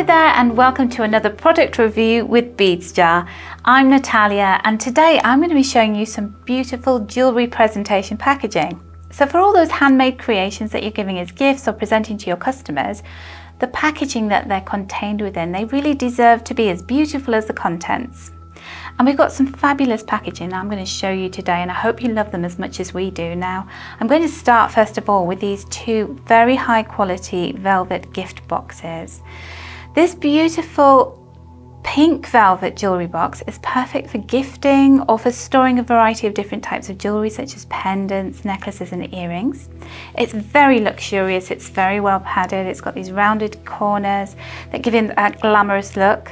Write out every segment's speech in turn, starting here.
there and welcome to another product review with Beads Jar. I'm Natalia and today I'm going to be showing you some beautiful jewellery presentation packaging. So for all those handmade creations that you're giving as gifts or presenting to your customers, the packaging that they're contained within, they really deserve to be as beautiful as the contents. And we've got some fabulous packaging I'm going to show you today, and I hope you love them as much as we do. Now, I'm going to start first of all with these two very high quality velvet gift boxes. This beautiful pink velvet jewellery box is perfect for gifting or for storing a variety of different types of jewellery such as pendants, necklaces and earrings. It's very luxurious, it's very well padded, it's got these rounded corners that give it a glamorous look.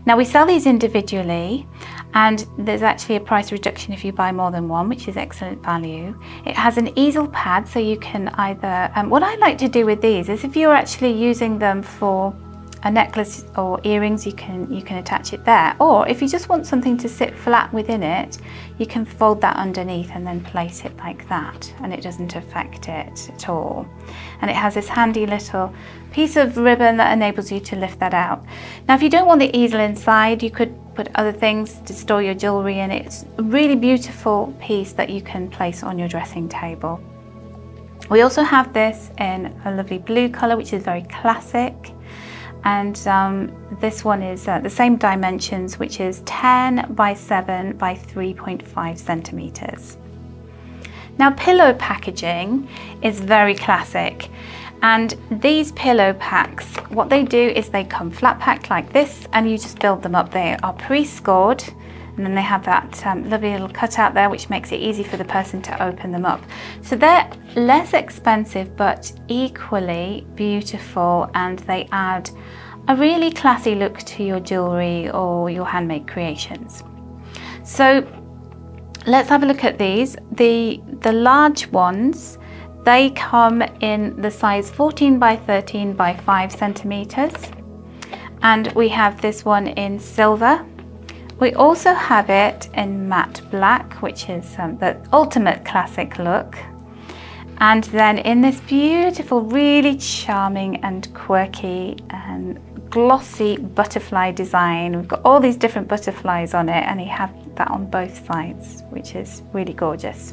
Now we sell these individually and there's actually a price reduction if you buy more than one, which is excellent value. It has an easel pad, so you can either, what I like to do with these is if you're actually using them for a necklace or earrings, you can attach it there, or if you just want something to sit flat within it, you can fold that underneath and then place it like that, and it doesn't affect it at all. And it has this handy little piece of ribbon that enables you to lift that out. Now if you don't want the easel inside, you could put other things to store your jewellery in. It's a really beautiful piece that you can place on your dressing table. We also have this in a lovely blue colour, which is very classic. And this one is the same dimensions, which is 10 by 7 by 3.5 centimeters. Now pillow packaging is very classic, and these pillow packs, what they do is they come flat packed like this and you just build them up. They are pre-scored and then they have that lovely little cutout there, which makes it easy for the person to open them up. So they're less expensive but equally beautiful, and they add a really classy look to your jewellery or your handmade creations. So let's have a look at these. The large ones, they come in the size 14 by 13 by 5 centimeters, and we have this one in silver. We also have it in matte black, which is the ultimate classic look. And then in this beautiful, really charming and quirky and glossy butterfly design. We've got all these different butterflies on it, and you have that on both sides, which is really gorgeous.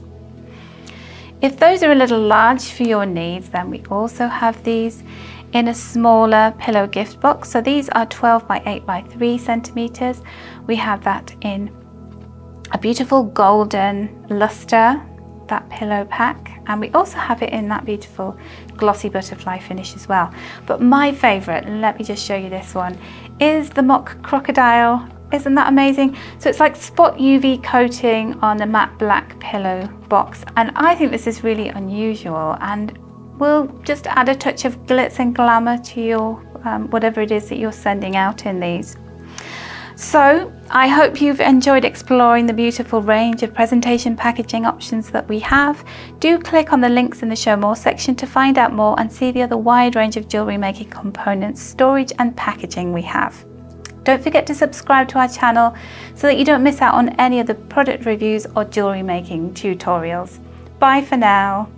If those are a little large for your needs, then we also have these in a smaller pillow gift box. So these are 12 by 8 by 3 centimeters. We have that in a beautiful golden luster, that pillow pack, and we also have it in that beautiful glossy butterfly finish as well. But my favorite, let me just show you this one, is the mock crocodile. Isn't that amazing? So it's like spot UV coating on a matte black pillow box, and I think this is really unusual and will just add a touch of glitz and glamour to your whatever it is that you're sending out in these. So I hope you've enjoyed exploring the beautiful range of presentation packaging options that we have. Do click on the links in the show more section to find out more and see the other wide range of jewellery making components, storage and packaging we have. Don't forget to subscribe to our channel so that you don't miss out on any of the product reviews or jewellery making tutorials. Bye for now.